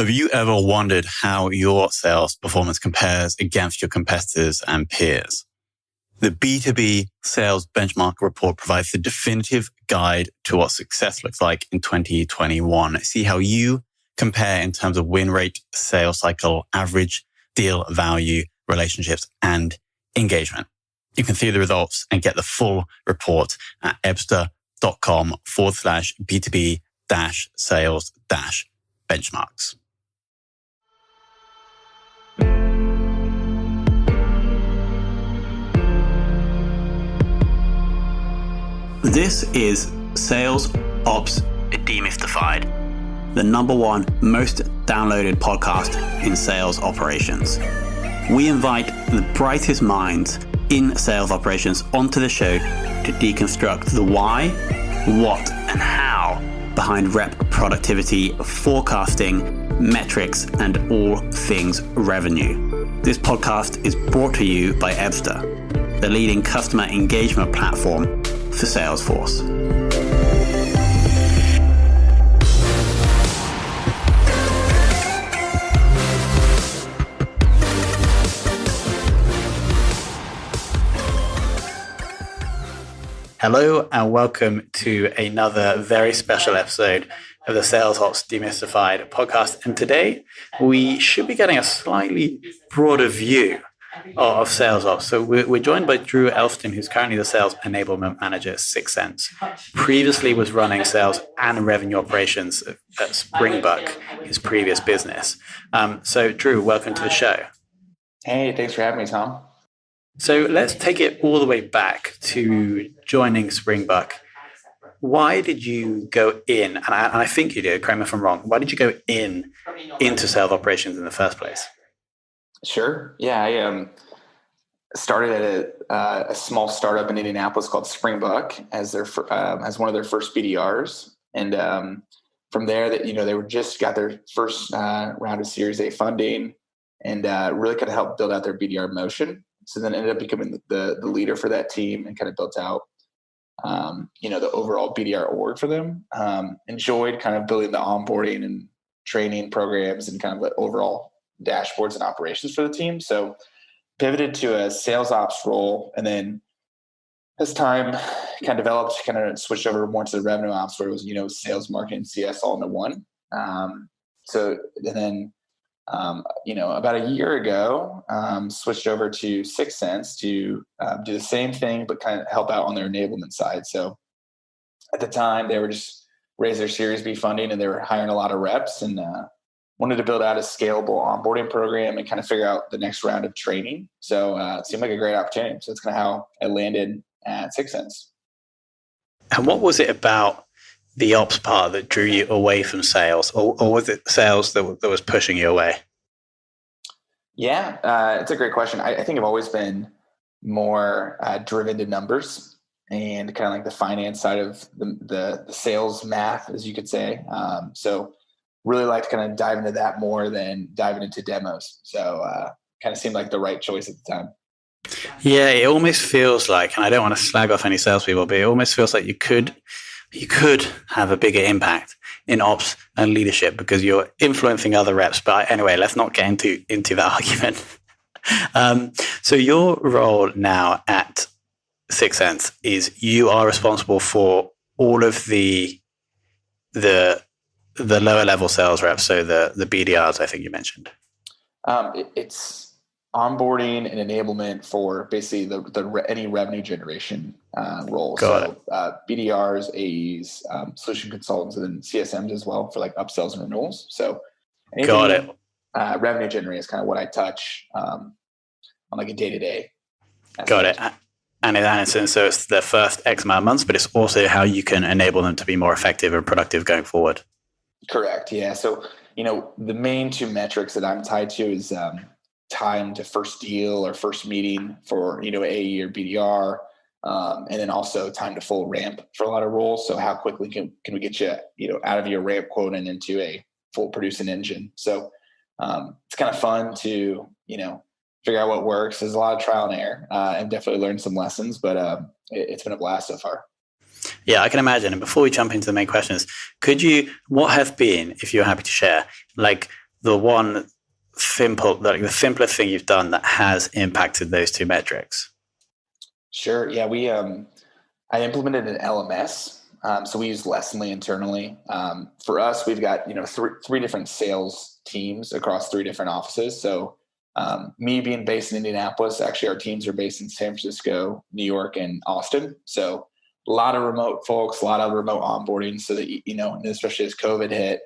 Have you ever wondered how your sales performance compares against your competitors and peers? The B2B Sales Benchmark Report provides the definitive guide to what success looks like in 2021. See how you compare in terms of win rate, sales cycle, average deal value, relationships, and engagement. You can see the results and get the full report at ebsta.com/B2B-sales-benchmarks. This is Sales Ops Demystified, the number one most downloaded podcast in sales operations. We invite the brightest minds in sales operations onto the show to deconstruct the why, what, and how behind rep productivity, forecasting, metrics, and all things revenue. This podcast is brought to you by Ebsta, the leading customer engagement platform for Salesforce. Hello and welcome to another very special episode of the Sales Ops Demystified podcast. And today we should be getting a slightly broader view of sales ops. So we're joined by Drew Elston, who's currently the Sales Enablement Manager at 6Sense. Previously was running sales and revenue operations at Springbuck, his previous business. So Drew, welcome to the show. Hey, thanks for having me, Tom. So let's take it all the way back to joining Springbuck. Why did you go in, and I think you did, correct me if I'm wrong, why did you go into sales operations in the first place? Sure. Yeah, I started at a small startup in Indianapolis called Springbuck as one of their first BDRs, and from there, they were just got their first round of Series A funding, and really kind of helped build out their BDR motion. So then ended up becoming the leader for that team and kind of built out the overall BDR org for them. Enjoyed kind of building the onboarding and training programs and kind of the overall dashboards and operations for the team. So pivoted to a sales ops role. And then as time kind of developed, kind of switched over more to the revenue ops where it was, sales, marketing, CS all into one. About a year ago, switched over to 6Sense to do the same thing, but kind of help out on their enablement side. So at the time they were just raised their Series B funding and they were hiring a lot of reps and wanted to build out a scalable onboarding program and kind of figure out the next round of training. So it seemed like a great opportunity. So that's kind of how I landed at 6Sense. And what was it about the ops part that drew you away from sales, or was it sales that was pushing you away? Yeah, it's a great question. I think I've always been more driven to numbers and kind of like the finance side of the sales math, as you could say. So really like to kind of dive into that more than diving into demos. So kind of seemed like the right choice at the time. Yeah, it almost feels like, and I don't want to slag off any salespeople, but it almost feels like you could have a bigger impact in ops and leadership because you're influencing other reps. But anyway, let's not get into that argument. So your role now at 6Sense is you are responsible for all of the lower level sales reps. So the BDRs, I think you mentioned. It's onboarding and enablement for basically any revenue generation role. BDRs, AEs, solution consultants, and then CSMs as well for like upsells and renewals. So anything revenue generating is kind of what I touch on like a day-to-day. Got it. And so it's the first X amount of months, but it's also how you can enable them to be more effective and productive going forward. Correct. Yeah. So, the main two metrics that I'm tied to is time to first deal or first meeting for, AE or BDR. And then also time to full ramp for a lot of roles. So how quickly can we get you, out of your ramp quota and into a full producing engine? So it's kind of fun to, figure out what works. There's a lot of trial and error and definitely learned some lessons, but it's been a blast so far. Yeah, I can imagine. And before we jump into the main questions, what have been, if you're happy to share, like the one the simplest thing you've done that has impacted those two metrics? Sure. Yeah, I implemented an LMS. So we use Lessonly internally. For us, we've got three different sales teams across three different offices. So me being based in Indianapolis, actually our teams are based in San Francisco, New York, and Austin. So a lot of remote folks, a lot of remote onboarding. So that especially as COVID hit,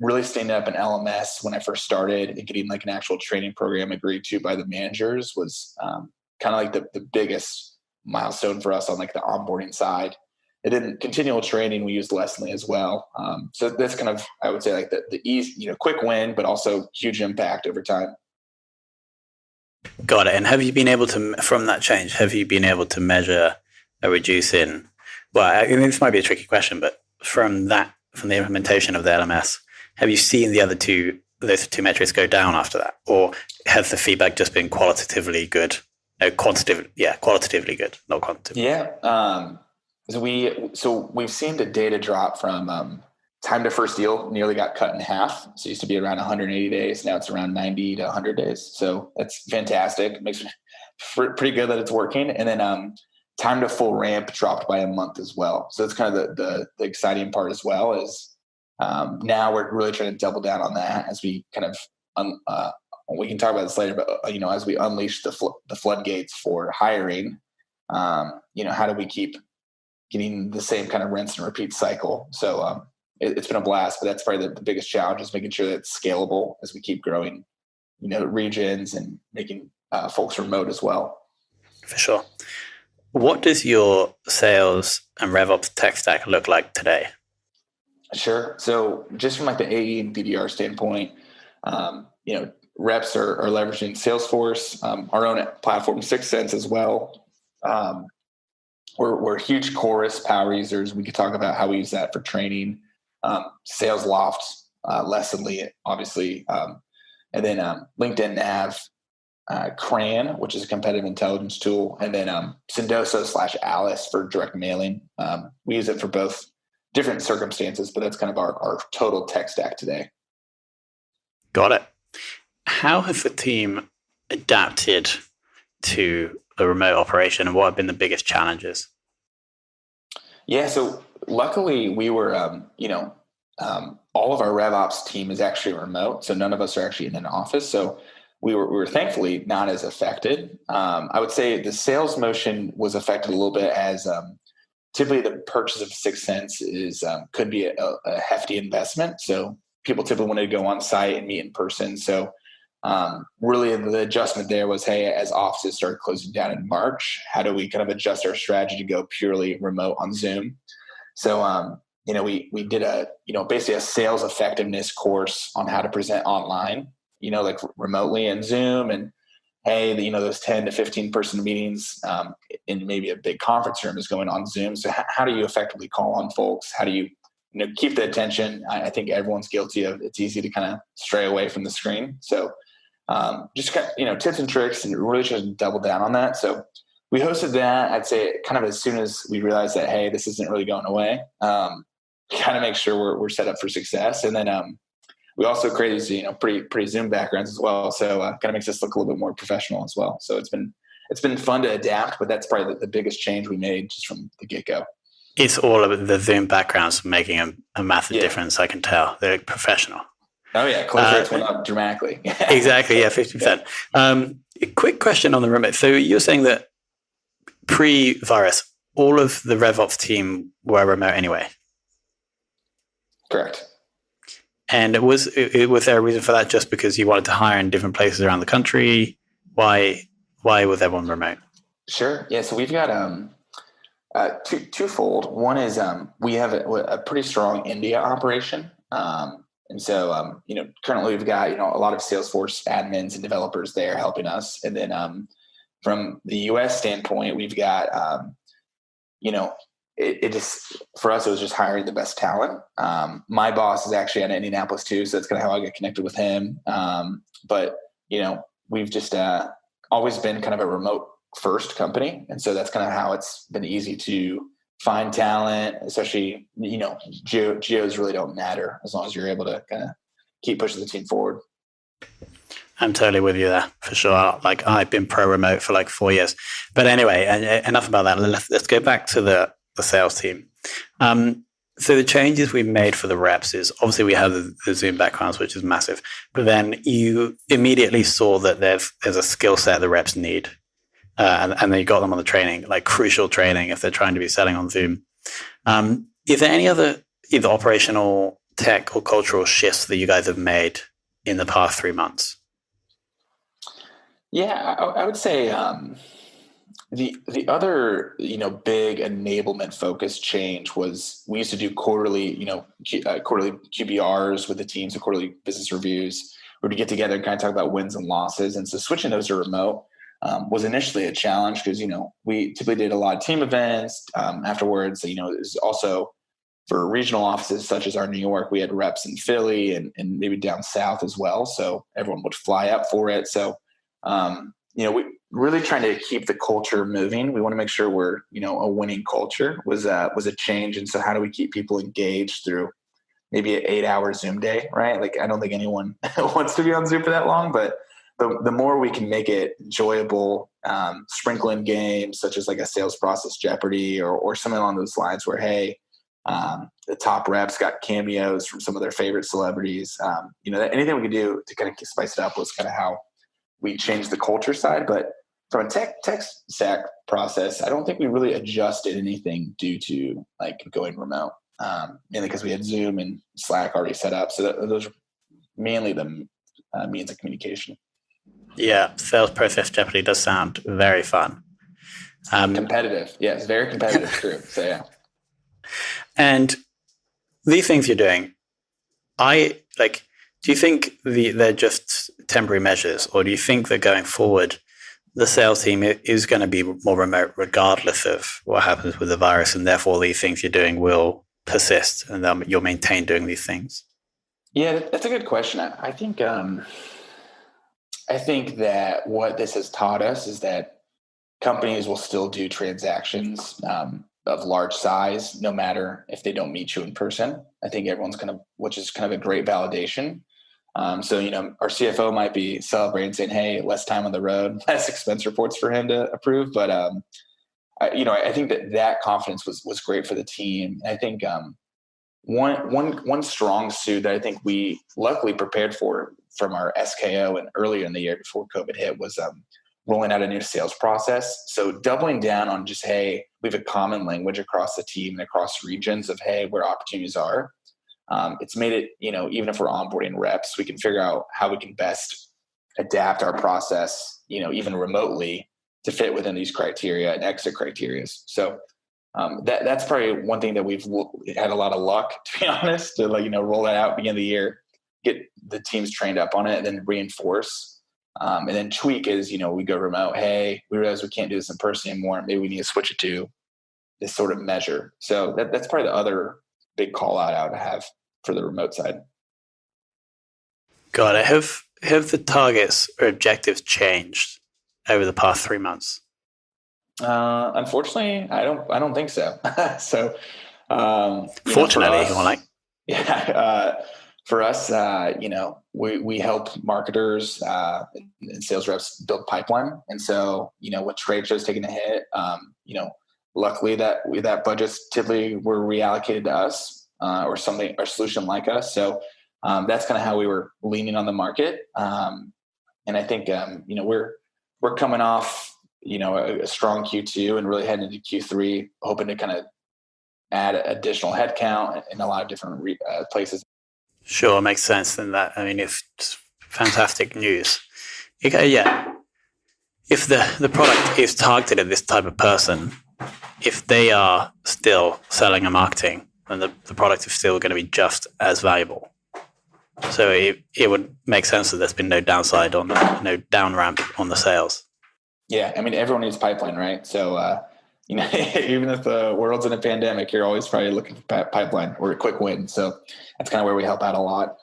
really standing up an LMS when I first started and getting like an actual training program agreed to by the managers was kind of like the biggest milestone for us on like the onboarding side. And then continual training, we used Lessonly as well. So that's kind of, I would say, like the easy, quick win, but also huge impact over time. Got it. And have you been able to, from that change, have you been able to measure a reduce in, well, I mean, this might be a tricky question, but from the implementation of the LMS, have you seen those two metrics go down after that? Or has the feedback just been qualitatively good? No, qualitatively good, not quantitatively. Yeah. So we've seen the data drop from time to first deal nearly got cut in half. So it used to be around 180 days. Now it's around 90 to 100 days. So that's fantastic. It makes me pretty good that it's working. And then time to full ramp dropped by a month as well. So it's kind of the exciting part as well is now we're really trying to double down on that as we kind of we can talk about this later, but as we unleash the floodgates for hiring, how do we keep getting the same kind of rinse and repeat cycle? So it's been a blast, but that's probably the biggest challenge is making sure that it's scalable as we keep growing, regions and making folks remote as well. For sure. What does your sales and RevOps tech stack look like today? Sure. So just from like the AE and BDR standpoint, reps are leveraging Salesforce, our own platform, 6Sense as well. We're huge Chorus power users. We could talk about how we use that for training. Sales Loft, Lessonly, obviously, and then LinkedIn Nav, Cran, which is a competitive intelligence tool, and then Sendoso/Alice for direct mailing. We use it for both different circumstances, but that's kind of our total tech stack today. Got it. How has the team adapted to the remote operation, and what have been the biggest challenges? Yeah, so luckily we were, all of our RevOps team is actually remote, so none of us are actually in an office. So we were thankfully not as affected. I would say the sales motion was affected a little bit as typically the purchase of 6Sense could be a hefty investment. So people typically want to go on site and meet in person. So really the adjustment there was, hey, as offices started closing down in March, how do we kind of adjust our strategy to go purely remote on Zoom? So, we did basically a sales effectiveness course on how to present online, like remotely in Zoom, and hey, those 10 to 15 person meetings in maybe a big conference room is going on Zoom. So how do you effectively call on folks? How do you, keep the attention? I think everyone's guilty of, it's easy to kind of stray away from the screen. So just kind of, tips and tricks, and really trying to double down on that. So we hosted that, I'd say kind of as soon as we realized that, hey, this isn't really going away, kind of make sure we're set up for success. And then we also created these, pretty Zoom backgrounds as well. So kind of makes us look a little bit more professional as well. So it's been fun to adapt, but that's probably the biggest change we made just from the get-go. It's all of the Zoom backgrounds making a massive difference. I can tell they're professional. Oh yeah, close rates went up dramatically. Exactly, yeah, 50%. A quick question on the remote. So you're saying that pre-virus, all of the RevOps team were remote anyway? Correct. And was there a reason for that? Just because you wanted to hire in different places around the country? Why was everyone remote? Sure. Yeah. So we've got twofold. One is we have a pretty strong India operation. And so, currently we've got, a lot of Salesforce admins and developers there helping us. And then from the US standpoint, we've got, it just, for us, it was just hiring the best talent. My boss is actually in Indianapolis too. So that's kind of how I got connected with him. But we've just always been kind of a remote first company. And so that's kind of how it's been easy to find talent, especially, geos really don't matter as long as you're able to kind of keep pushing the team forward. I'm totally with you there for sure. Like I've been pro remote for like 4 years, but anyway, enough about that. Let's go back to the sales team. So the changes we made for the reps is obviously we have the Zoom backgrounds, which is massive, but then you immediately saw that there's a skill set the reps need. And then you got them on the training, like crucial training if they're trying to be selling on Zoom. Is there any other either operational, tech, or cultural shifts that you guys have made in the past 3 months? Yeah, I would say the other big enablement focused change was we used to do quarterly quarterly QBRs with the teams, so quarterly business reviews, where we get together and kind of talk about wins and losses. And so switching those to remote was initially a challenge because we typically did a lot of team events afterwards. It was also for regional offices such as our New York, we had reps in Philly and maybe down south as well. So everyone would fly up for it. So we really trying to keep the culture moving. We want to make sure we're a winning culture was a change. And so how do we keep people engaged through maybe an 8-hour Zoom day, right? Like I don't think anyone wants to be on Zoom for that long, but the more we can make it enjoyable, sprinkle in games such as like a sales process Jeopardy or something along those lines where, hey, the top reps got cameos from some of their favorite celebrities. Anything we could do to kind of spice it up was kind of how we changed the culture side. But from a tech stack process, I don't think we really adjusted anything due to like going remote, mainly because we had Zoom and Slack already set up. So those are mainly the means of communication. Yeah, sales process Jeopardy does sound very fun. Competitive. Yeah, it's very competitive. True. So yeah. And these things you're doing, do you think they're just temporary measures, or do you think that going forward, the sales team is going to be more remote regardless of what happens with the virus, and therefore these things you're doing will persist and you'll maintain doing these things? Yeah, that's a good question. I think that what this has taught us is that companies will still do transactions of large size, no matter if they don't meet you in person. I think everyone's which is kind of a great validation. So, our CFO might be celebrating saying, hey, less time on the road, less expense reports for him to approve. But, I think that confidence was great for the team. And I think one strong suit that I think we luckily prepared for from our SKO and earlier in the year before COVID hit was rolling out a new sales process. So doubling down on just, hey, we have a common language across the team and across regions of, hey, where opportunities are. It's made it, even if we're onboarding reps, we can figure out how we can best adapt our process, even remotely to fit within these criteria and exit criteria. So that's probably one thing that we've had a lot of luck, to be honest, to roll that out beginning of the year, get the teams trained up on it, and then reinforce. And then tweak is, we go remote. Hey, we realize we can't do this in person anymore. Maybe we need to switch it to this sort of measure. So that's probably the other big call out I would have for the remote side. Got it. Have the targets or objectives changed over the past 3 months? Unfortunately, I don't think so. So, fortunately, for us, we help marketers and sales reps build pipeline. And so, with trade shows taking a hit, luckily that budgets typically were reallocated to us or something, or solution like us. So that's kind of how we were leaning on the market. And I think, we're coming off, a strong Q2 and really heading into Q3, hoping to kind of add additional headcount in a lot of different places. Sure, makes sense. And that, it's fantastic news. Yeah. If the product is targeted at this type of person, if they are still selling and marketing, then the product is still going to be just as valuable. So it would make sense that there's been no downside no down ramp on the sales. Yeah, everyone needs pipeline, right? So, even if the world's in a pandemic, you're always probably looking for pipeline or a quick win. So that's kind of where we help out a lot.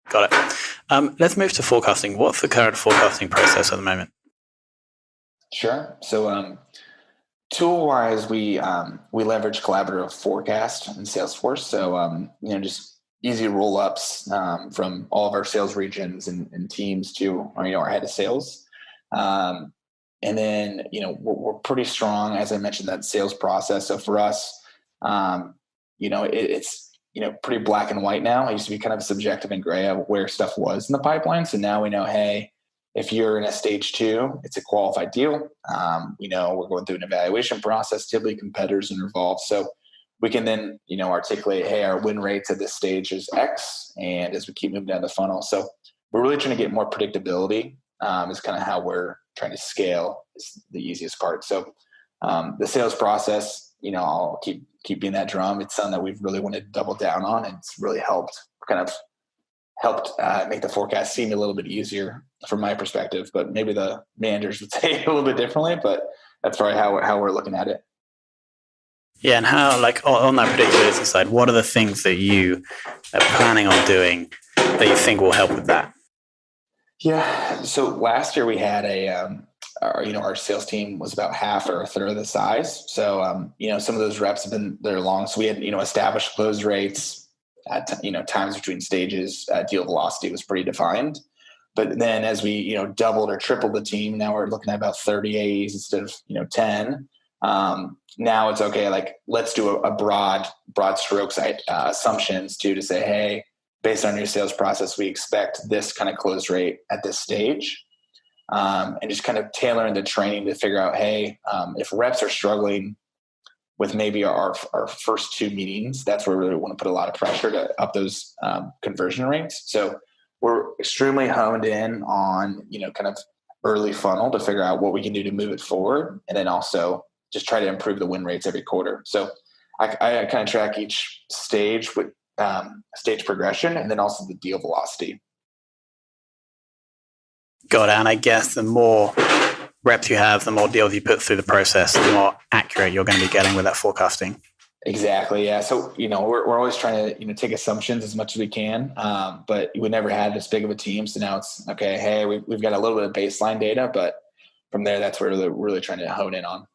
Got it. Let's move to forecasting. What's the current forecasting process at the moment? Sure. So tool-wise, we leverage collaborative forecast in Salesforce. So, just easy roll-ups from all of our sales regions and teams to our head of sales. And then, we're pretty strong, as I mentioned, that sales process. So for us, it's pretty black and white now. It used to be kind of subjective and gray of where stuff was in the pipeline. So now we know, hey, if you're in a stage 2, it's a qualified deal. We know we're going through an evaluation process. Typically, competitors are involved. So we can then, articulate, hey, our win rates at this stage is X, and as we keep moving down the funnel. So we're really trying to get more predictability. Is kind of how we're trying to scale. Is the easiest part. So the sales process, I'll keep being that drum. It's something that we've really wanted to double down on, and it's really helped make the forecast seem a little bit easier from my perspective. But maybe the managers would say it a little bit differently. But that's probably how we're looking at it. Yeah, and how, on that predictability side, what are the things that you are planning on doing that you think will help with that? Yeah. So last year we had our sales team was about half or a third of the size. So, some of those reps have been there long. So we had, established close rates at, times between stages, deal velocity was pretty defined. But then as we, doubled or tripled the team, now we're looking at about 30 AEs instead of, 10. Now it's okay. Let's do a broad strokes assumptions to say, hey, based on your sales process, we expect this kind of close rate at this stage. And just kind of tailoring the training to figure out, hey, if reps are struggling with maybe our first 2 meetings, that's where we really want to put a lot of pressure to up those conversion rates. So we're extremely honed in on, kind of early funnel to figure out what we can do to move it forward. And then also just try to improve the win rates every quarter. So I kind of track each stage with stage progression and then also the deal velocity. Got it. And I guess the more reps you have, the more deals you put through the process, the more accurate you're going to be getting with that forecasting. Exactly. Yeah. So, we're always trying to, take assumptions as much as we can. But we never had this big of a team. So now it's okay. Hey, we've got a little bit of baseline data, but from there, that's where we're really trying to hone in on.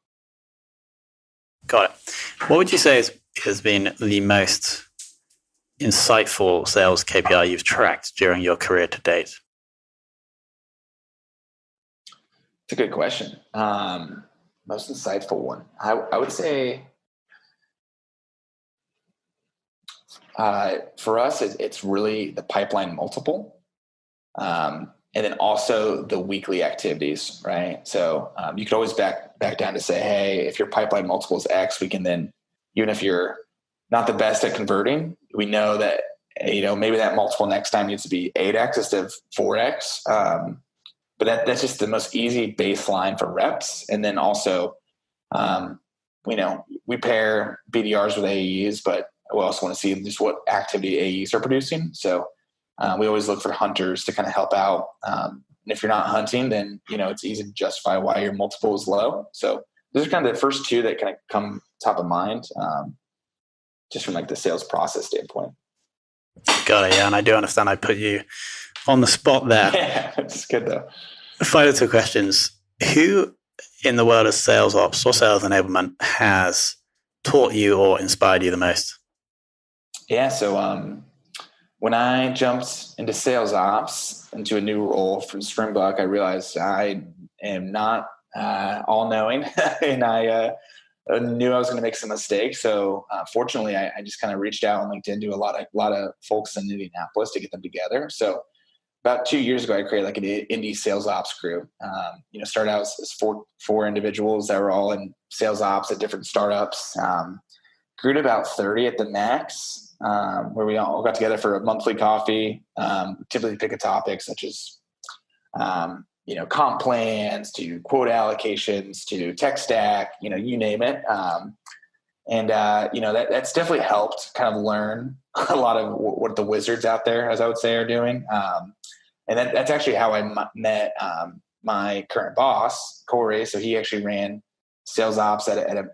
Got it. What would you say has been the most insightful sales KPI you've tracked during your career to date? It's a good question. Most insightful one. I would say for us, it's really the pipeline multiple. And then also the weekly activities, right? So you could always back down to say, hey, if your pipeline multiple is X, we can then, even if you're not the best at converting, we know that, maybe that multiple next time needs to be 8X instead of 4X. But that's just the most easy baseline for reps. And then also, we pair BDRs with AEs, but we also want to see just what activity AEs are producing. So we always look for hunters to kind of help out. And if you're not hunting, then, it's easy to justify why your multiple is low. So those are kind of the first 2 that kind of come top of mind, just from the sales process standpoint. Got it. Yeah. And I do understand I put you on the spot there. Yeah, it's good though. Final 2 questions. Who in the world of sales ops or sales enablement has taught you or inspired you the most? Yeah. So, when I jumped into sales ops, into a new role from Springbook, I realized I am not all knowing, and I knew I was going to make some mistakes. So fortunately, I just kind of reached out on LinkedIn to a lot of folks in Indianapolis to get them together. So about 2 years ago, I created an indie sales ops group. Started out as four individuals that were all in sales ops at different startups. Grew to about 30 at the max. Where we all got together for a monthly coffee, typically pick a topic such as, comp plans to quota allocations to tech stack, you name it. That's definitely helped kind of learn a lot of what the wizards out there, as I would say, are doing. And that's actually how I met my current boss, Corey. So he actually ran sales ops at a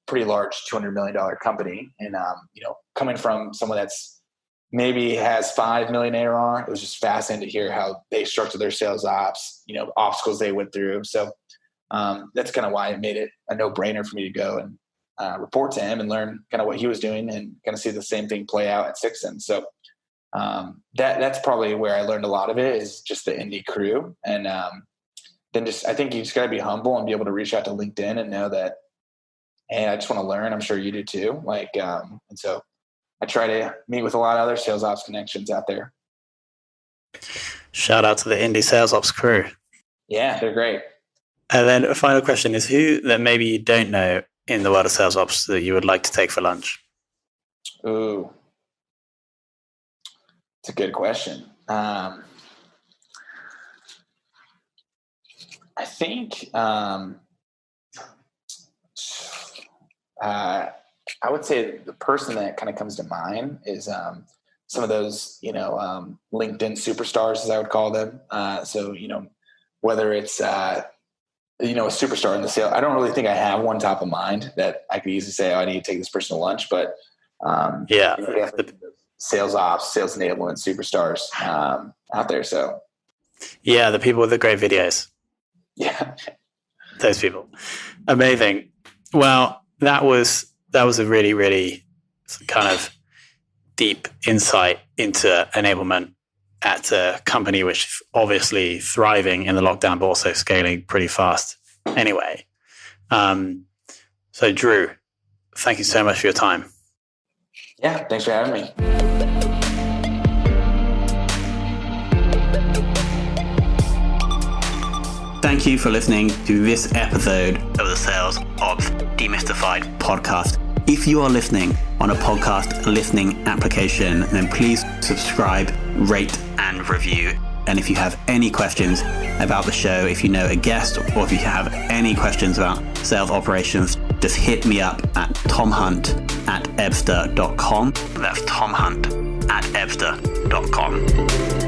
pretty large $200 million company. And, coming from someone that's maybe has 5 million ARR, it was just fascinating to hear how they structured their sales ops, obstacles they went through. So that's kind of why it made it a no-brainer for me to go and report to him and learn kind of what he was doing and kind of see the same thing play out at 6Sense. So that's probably where I learned a lot of it, is just the indie crew. And then I think you just got to be humble and be able to reach out to LinkedIn and know that, hey, I just want to learn. I'm sure you do too. And so I try to meet with a lot of other sales ops connections out there. Shout out to the indie sales ops crew. Yeah, they're great. And then a final question is, who that maybe you don't know in the world of sales ops that you would like to take for lunch? Ooh, it's a good question. I think I would say the person that kind of comes to mind is some of those, LinkedIn superstars, as I would call them. So, whether it's, a superstar in the sale, I don't really think I have one top of mind that I could easily say, I need to take this person to lunch, but sales ops, sales enablement superstars out there. So yeah, the people with the great videos. Yeah. Those people. Amazing. Well, that was a really, really kind of deep insight into enablement at a company which is obviously thriving in the lockdown, but also scaling pretty fast anyway. So Drew, thank you so much for your time. Yeah, thanks for having me. Thank you for listening to this episode of the Sales Ops Demystified podcast. If you are listening on a podcast listening application, then please subscribe, rate, and review. And if you have any questions about the show, if you know a guest, or if you have any questions about sales operations, just hit me up at tomhunt@ebster.com. That's tomhunt@ebster.com.